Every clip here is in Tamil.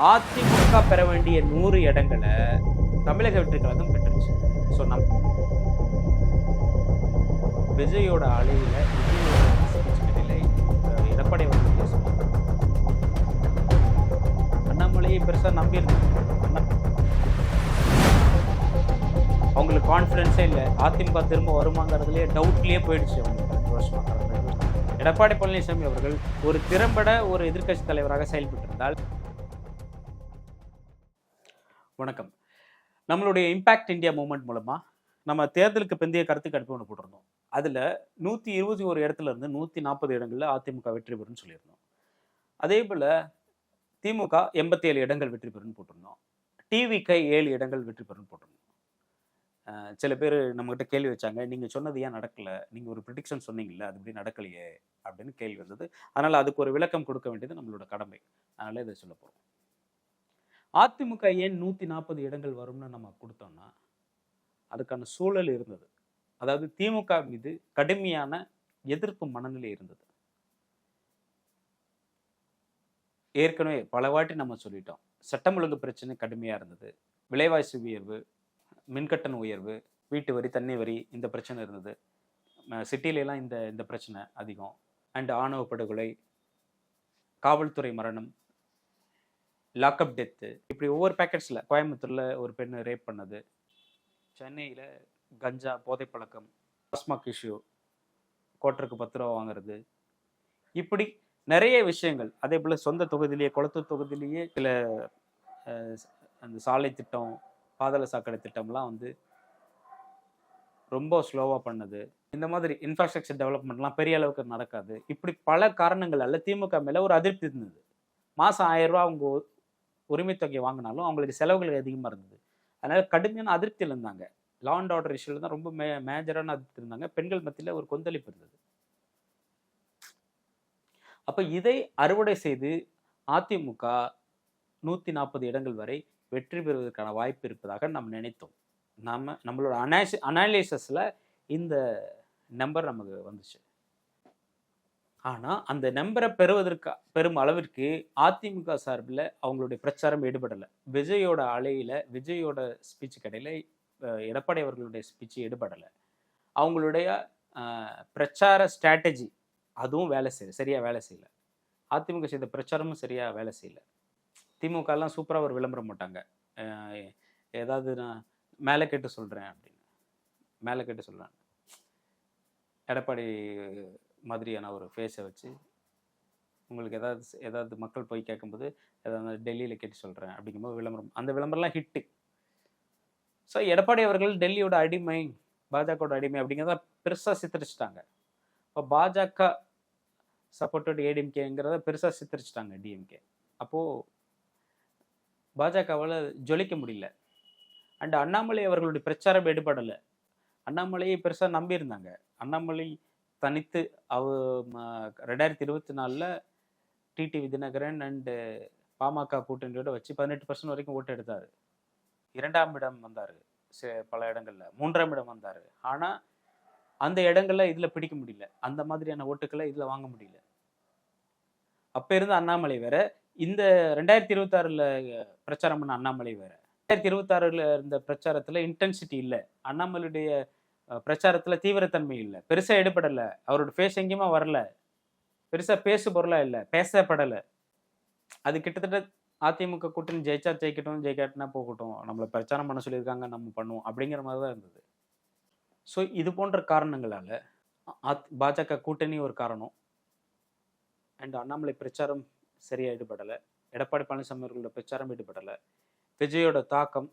அதிமுக பெற வேண்டிய 100 இடங்களை தமிழக வெற்றி கழகம் பெற்றுச்சு. ஸோ விஜயோட அலையில எடப்பாடி அவர்கள் பேசுவாங்க. அண்ணாமலையை பெருசா நம்பியிருந்தாங்க. அவங்களுக்கு கான்ஃபிடன்ஸே இல்லை. அதிமுக திரும்ப வருமாங்கிறதுலேயே டவுட்லேயே போயிடுச்சு அவங்களுக்கு 2 வருஷமா. எடப்பாடி பழனிசாமி அவர்கள் ஒரு திறம்பட ஒரு எதிர்க்கட்சி தலைவராக செயல்பட்டிருந்தால். வணக்கம். நம்மளுடைய இம்பாக்ட் இந்தியா மூவ்மெண்ட் மூலமா நம்ம தேர்தலுக்கு பிந்தைய கருத்து கணிப்பு ஒன்று போட்டிருந்தோம். அதுல 121 இடத்துல இருந்து 140 இடங்கள்ல அதிமுக வெற்றி பெறும்னு சொல்லியிருந்தோம். அதே போல திமுக 87 இடங்கள் வெற்றி பெறும்னு போட்டிருந்தோம். டிவிக 7 இடங்கள் வெற்றி பெறும்னு போட்டிருந்தோம். சில பேர் நம்மகிட்ட கேள்வி வச்சாங்க, நீங்க சொன்னது ஏன் நடக்கல, நீங்க ஒரு ப்ரிடிக்ஷன் சொன்னீங்கல்ல, அது இப்படி நடக்கலையே அப்படின்னு கேள்வி வந்தது. அதனால அதுக்கு ஒரு விளக்கம் கொடுக்க வேண்டியது நம்மளோட கடமை. அதனால இதை சொல்ல போறோம். அதிமுக ஏன் 140 இடங்கள் வரும்னு நம்ம கொடுத்தோம்னா, அதுக்கான சூழல் இருந்தது. அதாவது திமுக மீது கடுமையான எதிர்ப்பு மனநிலை இருந்தது. ஏற்கனவே பல வாட்டி நம்ம சொல்லிட்டோம், சட்டம் ஒழுங்கு பிரச்சனை கடுமையா இருந்தது. விலைவாசி உயர்வு, மின்கட்டண உயர்வு, வீட்டு வரி, தண்ணி வரி, இந்த பிரச்சனை இருந்தது. சிட்டிலெலாம் இந்த பிரச்சனை அதிகம். அண்ட் ஆணவ படுகொலை, காவல்துறை மரணம், லாக்அப் டெத்து, இப்படி ஒவ்வொரு பேக்கெட்ஸில் கோயம்புத்தூரில் ஒரு பெண்ணு ரேப் பண்ணது, சென்னையில் கஞ்சா போதை பழக்கம், டாஸ்மாக் இஷ்யூ, கோட்டருக்கு 10 ரூபா வாங்குறது, இப்படி நிறைய விஷயங்கள். அதே போல் சொந்த தொகுதியிலேயே, குளத்தூர் தொகுதியிலேயே சில அந்த சாலை திட்டம், பாதாள சாக்கடை திட்டம்லாம் ரொம்ப ஸ்லோவாக பண்ணது. இந்த மாதிரி இன்ஃப்ராஸ்ட்ரக்சர் டெவலப்மெண்ட்லாம் பெரிய அளவுக்கு நடக்காது. இப்படி பல காரணங்களால் திமுக மேலே ஒரு அதிருப்தி இருந்தது. மாதம் 1000 ரூபா அவங்க உரிமை தொகை வாங்கினாலும் அவங்களுக்கு செலவுகள் அதிகமாக இருந்தது. அதனால கடுமையான அதிருப்தியில் இருந்தாங்க. லா அண்ட் ஆர்டர் இஷ்யூல தான் ரொம்ப மேஜரான அதிருப்தி இருந்தாங்க. பெண்கள் மத்தியில் ஒரு கொந்தளிப்பு இருந்தது. அப்போ இதை அறுவடை செய்து அதிமுக 140 இடங்கள் வரை வெற்றி பெறுவதற்கான வாய்ப்பு இருப்பதாக நாம் நினைத்தோம். நம்மளோட அனாலிசிஸில் இந்த நம்பர் நமக்கு வந்துச்சு. ஆனால் அந்த நம்பரை பெறும் அளவிற்கு அதிமுக சார்பில் அவங்களுடைய பிரச்சாரம் ஈடுபடலை. விஜயோட அலையில், விஜயோட ஸ்பீச் கடையில் எடப்பாடி அவர்களுடைய ஸ்பீச் ஈடுபடலை. அவங்களுடைய பிரச்சார ஸ்ட்ராட்டஜி அதுவும் சரியாக வேலை செய்யலை. அதிமுக செய்த பிரச்சாரமும் சரியாக வேலை செய்யலை. திமுகலாம் சூப்பராக ஒரு விளம்பரம் போட்டாங்க. ஏதாவது நான் மேலே கேட்டு சொல்கிறேன் அப்படின்னு. மேலே கேட்டு சொல்கிறேன், எடப்பாடி மாதிரியான ஒரு ஃபேஸை வச்சு உங்களுக்கு ஏதாவது மக்கள் போய் கேட்கும்போது ஏதாவது டெல்லியில் கேட்டு சொல்கிறேன் அப்படிங்கும்போது விளம்பரம், அந்த விளம்பரம்லாம் ஹிட்டு. ஸோ எடப்பாடி அவர்கள் டெல்லியோட அடிமை, பாஜகவோட அடிமை அப்படிங்கிறத பெருசாக சித்தரிச்சிட்டாங்க. இப்போ பாஜக சப்போர்ட்டட் ஏடிஎம்கேங்கிறத பெருசாக சித்தரிச்சிட்டாங்க டிஎம்கே. அப்போது பாஜகவால் ஜொலிக்க முடியல. அண்ட் அண்ணாமலை அவர்களுடைய பிரச்சாரம் ஈடுபடலை. அண்ணாமலையை பெருசாக நம்பியிருந்தாங்க. அண்ணாமலை தனித்து 2024 டிடிவி தினகரன் அண்டு பாமக கூட்டணியோட வச்சு 18% வரைக்கும் ஓட்டு எடுத்தார். 2ஆம் இடம் வந்தார், பல இடங்களில் 3ஆம் இடம் வந்தார். ஆனால் அந்த இடங்களில் இதில் பிடிக்க முடியல. அந்த மாதிரியான ஓட்டுக்களை இதில் வாங்க முடியல. அப்போ இருந்த அண்ணாமலை வேற, இந்த 2026 பிரச்சாரம் பண்ண அண்ணாமலை வேற. 2026 இருந்த பிரச்சாரத்தில் இன்டென்சிட்டி இல்லை. அண்ணாமலையுடைய பிரச்சாரத்தில் தீவிரத்தன்மை இல்லை, பெருசாக ஈடுபடலை. அவரோட ஃபேஸ் எங்கேயுமா வரல, பெருசாக பேசு பொருளாக இல்லை, பேசப்படலை. அது கிட்டத்தட்ட அதிமுக கூட்டணி ஜெயிச்சா ஜெயிக்கட்டும், ஜெயிக்காட்டினா போகட்டும், நம்மளை பிரச்சாரம் பண்ண சொல்லியிருக்காங்க, நம்ம பண்ணுவோம் அப்படிங்கிற மாதிரி தான் இருந்தது. ஸோ இது போன்ற காரணங்களால் பாஜக கூட்டணி ஒரு காரணம். அண்ட் அண்ணாமலை பிரச்சாரம் சரியாக ஈடுபடலை, எடப்பாடி பழனிசாமி அவர்களோட பிரச்சாரம் ஈடுபடலை, விஜயோட தாக்கம்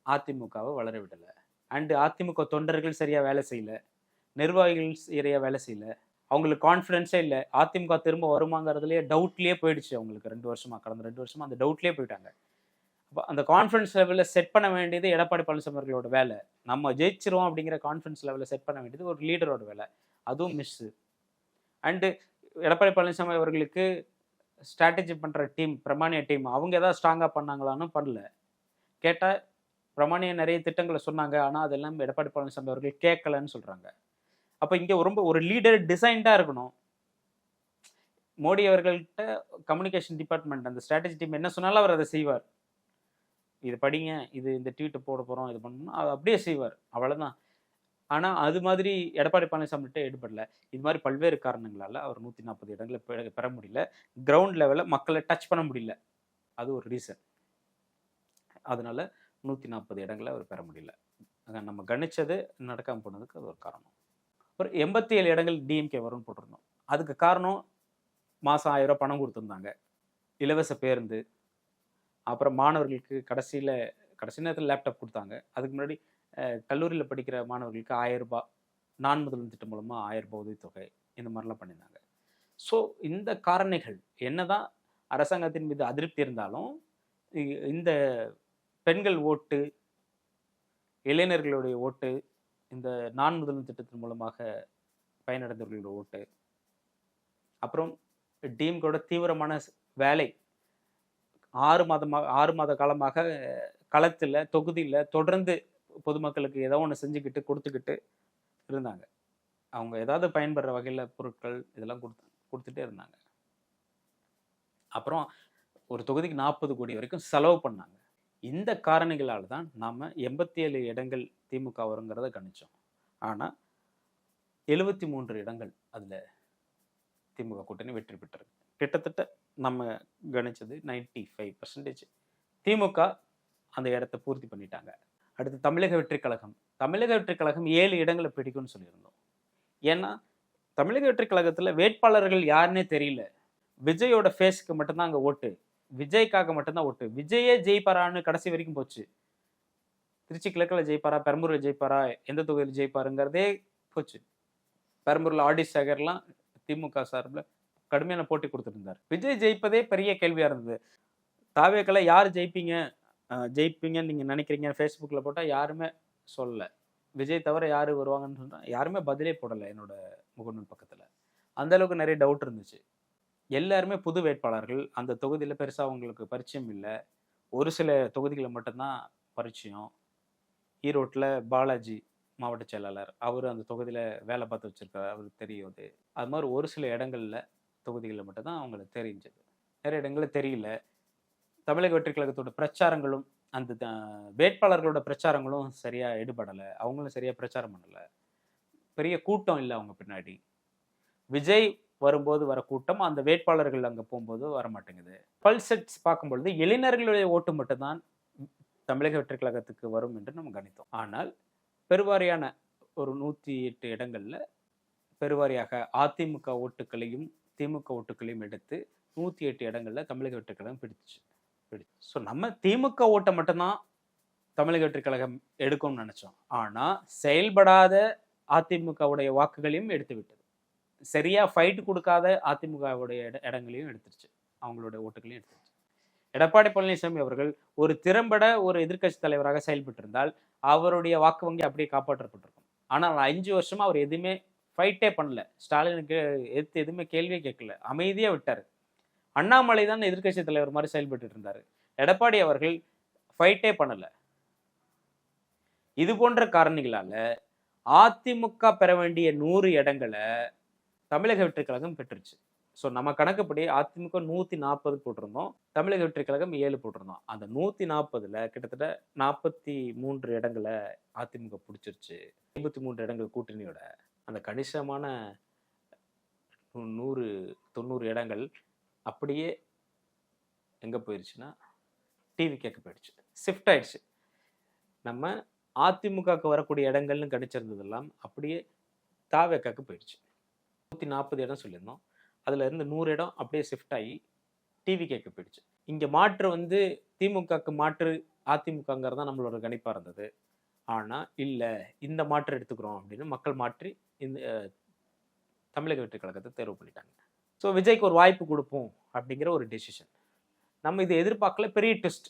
அதிமுகவை வளர விடலை. அண்டு அதிமுக தொண்டர்கள் சரியாக வேலை செய்யலை, நிர்வாகிகள் சரியாக வேலை செய்யலை, அவங்களுக்கு கான்ஃபிடென்ஸே இல்லை. அதிமுக திரும்ப வருமாங்கிறதுலேயே டவுட்லேயே போயிடுச்சு அவங்களுக்கு. 2 வருஷமாக, கடந்த 2 வருஷமாக அந்த டவுட்லேயே போயிட்டாங்க. அப்போ அந்த கான்ஃபிடன்ஸ் லெவலில் செட் பண்ண வேண்டியது எடப்பாடி பழனிசாமி அவர்களோட வேலை. நம்ம ஜெயிச்சிருவோம் அப்படிங்கிற கான்ஃபிடன்ஸ் லெவலில் செட் பண்ண வேண்டியது ஒரு லீடரோட வேலை. அதுவும் மிஸ்ஸு. அண்டு எடப்பாடி பழனிசாமி அவர்களுக்கு ஸ்ட்ராட்டஜி பண்ணுற டீம், பிரமாணிய டீம், அவங்க ஏதாவது ஸ்ட்ராங்காக பண்ணாங்களான்னு பண்ணல. கேட்டால் பிரமாணிய நிறைய திட்டங்களை சொன்னாங்க, ஆனால் அதெல்லாம் எடப்பாடி பழனிசாமி அவர்கள் கேட்கலன்னு சொல்கிறாங்க. அப்போ இங்கே ரொம்ப ஒரு லீடர் டிசைன்டாக இருக்கணும். மோடி அவர்கள்ட்ட கம்யூனிகேஷன் டிபார்ட்மெண்ட் அந்த ஸ்ட்ராட்டஜி டீம் என்ன சொன்னாலும் அவர் அதை செய்வார். இது படிங்க, இது இந்த ட்வீட் போட போறோம், இது பண்ணணும், அதை அப்படியே செய்வார். அவ்வளவுதான். ஆனா அது மாதிரி எடப்பாடி பழனிசாமிகிட்ட ஈடுபடல. இது மாதிரி பல்வேறு காரணங்களால அவர் 140 இடங்களை பெற முடியல. கிரவுண்ட் லெவல்ல மக்களை டச் பண்ண முடியல. அது ஒரு ரீசன். அதனால 140 இடங்களை அவர் பெற முடியல. நம்ம கணிச்சது நடக்காம போனதுக்கு அது ஒரு காரணம். ஒரு 87 இடங்கள் டிஎம்கே வரும்னு போட்டிருந்தோம். அதுக்கு காரணம் மாசம் 1000 ரூபாய் பணம் கொடுத்துருந்தாங்க, இலவச பேருந்து, அப்புறம் மாணவர்களுக்கு கடைசி நேரத்தில் லேப்டாப் கொடுத்தாங்க. அதுக்கு முன்னாடி கல்லூரியில் படிக்கிற மாணவர்களுக்கு 1000 ரூபாய் நான் முதல்வன் திட்டம் மூலமா 1000 ரூபாய் உதவித்தொகை, இந்த மாதிரிலாம் பண்ணியிருந்தாங்க. ஸோ இந்த காரணிகள் என்னதான் அரசாங்கத்தின் மீது அதிருப்தி இருந்தாலும் இந்த பெண்கள் ஓட்டு, இளைஞர்களுடைய ஓட்டு, இந்த நான் முதல்வன் திட்டத்தின் மூலமாக பயனடைந்தவர்களோட ஓட்டு, அப்புறம் டிஎம்கேட தீவிரமான வேலை 6 மாத காலமாக களத்தில் தொகுதியில் தொடர்ந்து பொதுமக்களுக்கு ஏதோ ஒன்று செஞ்சுக்கிட்டு கொடுத்துக்கிட்டு இருந்தாங்க. அவங்க ஏதாவது பயன்படுற வகையில் பொருட்கள் இதெல்லாம் கொடுத்துட்டே இருந்தாங்க. அப்புறம் ஒரு தொகுதிக்கு 40 கோடி வரைக்கும் செலவு பண்ணாங்க. இந்த காரணிகளால் தான் நாம் 87 இடங்கள் திமுக வருங்கிறத கணிச்சோம். ஆனால் 73 இடங்கள் அதில் திமுக கூட்டணி வெற்றி பெற்றது. கிட்டத்தட்ட நம்ம கணிச்சது 95% திமுக அந்த இடத்தை பூர்த்தி பண்ணிட்டாங்க. அடுத்து தமிழக வெற்றிக் கழகம். தமிழக வெற்றிக் கழகம் 7 இடங்களை பிடிக்கும்னு சொல்லியிருந்தோம். ஏன்னா தமிழக வெற்றிக் கழகத்தில் வேட்பாளர்கள் யாருன்னே தெரியல. விஜயோட ஃபேஸ்க்கு மட்டும்தான் அங்கே ஓட்டு, விஜய்க்காக மட்டும்தான் ஓட்டு. விஜயே ஜெயிப்பாரான்னு கடைசி வரைக்கும் போச்சு. திருச்சி கிழக்கில் ஜெயிப்பாரா, பெரம்பூரில் ஜெயிப்பாரா, எந்த தொகுதியில் ஜெயிப்பாருங்கிறதே போச்சு. பெரம்பூரில் ஆர்டி சேகர்லாம் திமுக சார்பில் கடுமையான போட்டி கொடுத்துருந்தார். விஜய் ஜெயிப்பதே பெரிய கேள்வியாக இருந்தது. தாவேக்களை யார் ஜெயிப்பீங்கன்னு நீங்கள் நினைக்கிறீங்க ஃபேஸ்புக்கில் போட்டால் யாருமே சொல்லலை. விஜய் தவிர யார் வருவாங்கன்னு சொன்னால் யாருமே பதிலே போடலை என்னோட முகநூல் பக்கத்தில். அந்தளவுக்கு நிறைய டவுட் இருந்துச்சு. எல்லாருமே புது வேட்பாளர்கள். அந்த தொகுதியில் பெருசாக அவங்களுக்கு பரிச்சயம் இல்லை. ஒரு சில தொகுதிகளில் மட்டும்தான் பரிச்சயம். ஈரோட்டில் பாலாஜி மாவட்ட செயலாளர், அவர் அந்த தொகுதியில் வேலை பார்த்து வச்சுருக்காரு, அவருக்கு தெரியுது. அது மாதிரி ஒரு சில இடங்களில் தொகுதிகளில் மட்டும்தான் அவங்களுக்கு தெரிஞ்சது. நிறைய இடங்களில் தெரியல. தமிழக வெற்றிக் கழகத்தோட பிரச்சாரங்களும் அந்த வேட்பாளர்களோட பிரச்சாரங்களும் சரியாக ஈடுபடலை. அவங்களும் சரியாக பிரச்சாரம் பண்ணலை. பெரிய கூட்டம் இல்லை அவங்க பின்னாடி. விஜய் வரும்போது வர கூட்டம் அந்த வேட்பாளர்கள் அங்கே போகும்போது வர மாட்டேங்குது. பல்செட்ஸ் பார்க்கும்பொழுது இளைஞர்களுடைய ஓட்டு மட்டும்தான் தமிழக வெற்றிக் கழகத்துக்கு வரும் என்று நம்ம கணித்தோம். ஆனால் பெருவாரியான ஒரு 108 இடங்கள்ல பெருவாரியாக அதிமுக ஓட்டுகளையும் திமுக ஓட்டுகளையும் எடுத்து 108 இடங்கள்ல தமிழக வெற்றிக் கழகம் பிடிச்சு. ஸோ நம்ம திமுக ஓட்டை மட்டும்தான் தமிழக வெற்றிக் கழகம் எடுக்கும்னு நினைச்சோம். ஆனா செயல்படாத அதிமுகவுடைய வாக்குகளையும் எடுத்து விட்டது. சரியா ஃபைட் கொடுக்காத அதிமுகவுடைய இடங்களையும் எடுத்துருச்சு, அவங்களுடைய ஓட்டுகளையும் எடுத்துருச்சு. எடப்பாடி பழனிசாமி அவர்கள் ஒரு திறம்பட ஒரு எதிர்க்கட்சி தலைவராக செயல்பட்டிருந்தால் அவருடைய வாக்கு வங்கி அப்படியே காப்பாற்றப்பட்டிருக்கும். ஆனால் 5 வருஷமா அவர் எதுவுமே ஃபைட்டே பண்ணல. ஸ்டாலினுக்கு எதிர்த்து எதுவுமே கேள்வியே கேட்கல, அமைதியா விட்டார். அண்ணாமலை தான் எதிர்க்கட்சி தலைவர் மாதிரி செயல்பட்டு இருந்தாரு. எடப்பாடி அவர்கள் ஃபைட்டே பண்ணல. இது போன்ற காரணிகளால அதிமுக பெற வேண்டிய 100 இடங்களை தமிழக வெற்றிக் கழகம் பெற்றுச்சு. ஸோ நம்ம கணக்குப்படி அதிமுக 140 போட்டிருந்தோம், தமிழக வெற்றிக் கழகம் 7 போட்டிருந்தோம். அந்த 140ல் கிட்டத்தட்ட 43 இடங்களை அதிமுக பிடிச்சிருச்சு. 53 இடங்கள் கூட்டணியோட. அந்த கணிசமான 190 இடங்கள் அப்படியே எங்கே போயிடுச்சுன்னா டிவி கேட்க போயிடுச்சு, ஷிஃப்ட் ஆயிடுச்சு. நம்ம அதிமுகவுக்கு வரக்கூடிய இடங்கள்னு கணிச்சிருந்ததெல்லாம் அப்படியே தாவேக்காக்கு போயிடுச்சு. 140 இடம் சொல்லியிருந்தோம், அதுல இருந்து 100 இடம் அப்படியே ஷிஃப்ட் ஆகி டிவி கேட்க போயிடுச்சு. இங்க மாற்று திமுகக்கு மாற்று அதிமுகங்கிறதா நம்மளோட கணிப்பா இருந்தது. ஆனா இல்ல, இந்த மாற்று எடுத்துக்கிறோம் அப்படின்னு மக்கள் மாற்றி இந்த தமிழக வெற்றிக் கழகத்தை தேர்வு பண்ணிட்டாங்க. ஸோ விஜய்க்கு ஒரு வாய்ப்பு கொடுப்போம் அப்படிங்கிற ஒரு டெசிஷன். நம்ம இதை எதிர்பார்க்கல. பெரிய டெஸ்ட்.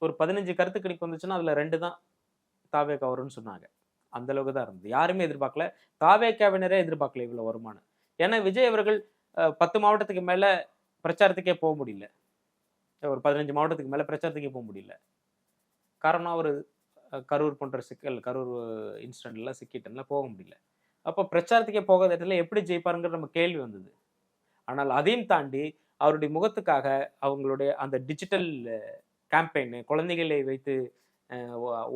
ஒரு 15 கருத்து கணிப்பு வந்துச்சுன்னா அதுல 2 தான் தாவேக்கா வரும்னு சொன்னாங்க. அந்த அளவுக்கு தான் இருந்தது. யாருமே எதிர்பார்க்கல. தாவேக்காவினரே எதிர்பார்க்கல இவ்வளவு வருமானம். ஏன்னா விஜய் அவர்கள் 10 மாவட்டத்துக்கு மேல பிரச்சாரத்துக்கே போக முடியல. ஒரு 15 மாவட்டத்துக்கு மேல பிரச்சாரத்துக்கே போக முடியல. காரணம் அவர் கரூர் போன்ற கரூர் இன்சிடென்ட்லாம் சிக்கிட்டனால போக முடியல. அப்போ பிரச்சாரத்துக்கே போகாத இடத்துல எப்படி ஜெயிப்பாருங்கிற நம்ம கேள்வி வந்தது. ஆனால் அதையும் தாண்டி அவருடைய முகத்துக்காக அவங்களுடைய அந்த டிஜிட்டல் கேம்பெயின் குழந்தைகளை வைத்து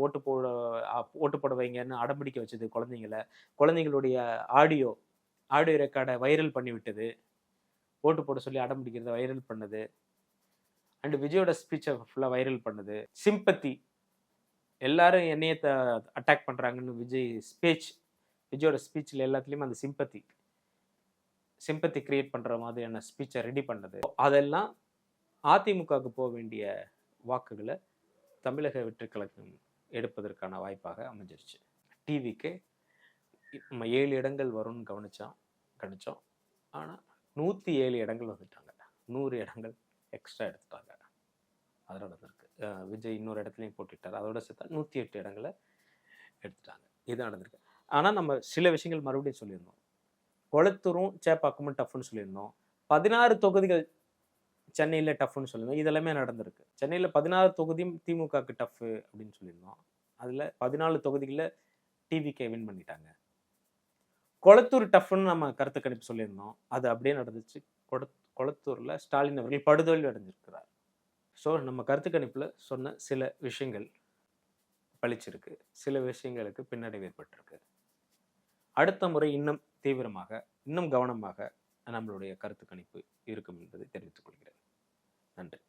ஓட்டு போட ஓட்டு போட வைங்கன்னு அடம்பிடிக்க வச்சது குழந்தைங்களுடைய ஆடியோ ரெக்கார்டை வைரல் பண்ணி விட்டது, ஓட்டு போட சொல்லி அடம்பிடிக்கிறத வைரல் பண்ணது, அண்ட் விஜயோட ஸ்பீச்சை ஃபுல்லாக வைரல் பண்ணது, சிம்பத்தி எல்லாரும் என்னைய அட்டாக் பண்ணுறாங்கன்னு விஜயோட ஸ்பீச்சில் எல்லாத்துலேயுமே அந்த சிம்பத்தி கிரியேட் பண்ணுற மாதிரியான ஸ்பீச்சை ரெடி பண்ணது, அதெல்லாம் அதிமுகவுக்கு போக வேண்டிய வாக்குகளை தமிழக வெற்றிக் கழகம் எடுப்பதற்கான வாய்ப்பாக அமைஞ்சிருச்சு. டிவிக்கு 7 இடங்கள் வரும்னு கணிச்சோம். ஆனால் 107 இடங்கள் வந்துட்டாங்க. 100 இடங்கள் எக்ஸ்ட்ரா எடுத்துட்டாங்க. அது நடந்திருக்கு. விஜய் இன்னொரு இடத்துலையும் போட்டிட்டார். அதோட சேர்த்தா 108 இடங்களை எடுத்துட்டாங்க. இது நடந்திருக்கு. ஆனால் நம்ம சில விஷயங்கள் மறுபடியும் சொல்லியிருந்தோம். கொளத்தூரும் சேப்பாக்கமும் டஃப்னு சொல்லியிருந்தோம். 16 தொகுதிகள் சென்னையில் டஃப்னு சொல்லியிருந்தோம். இதெல்லாமே நடந்திருக்கு. சென்னையில் 16 தொகுதியும் திமுகவுக்கு டஃப்பு அப்படின்னு சொல்லியிருந்தோம். அதில் 14 தொகுதிகளில் டிவிகே வின் பண்ணிட்டாங்க. கொளத்தூர் டஃப்னு நம்ம கருத்து கணிப்பு சொல்லியிருந்தோம். அது அப்படியே நடந்துச்சு. கொளத்தூரில் ஸ்டாலின் அவர்கள் படுதோல்வி அடைஞ்சிருக்கிறார். ஸோ நம்ம கருத்து கணிப்பில் சொன்ன சில விஷயங்கள் பளிச்சிருக்கு, சில விஷயங்களுக்கு பின்னடைவு ஏற்பட்டிருக்கு. அடுத்த முறை இன்னும் தீவிரமாக, இன்னும் கவனமாக நம்மளுடைய கருத்து கணிப்பு இருக்கும் என்பதை தெரிவித்துக் கொள்கிறேன். நன்றி.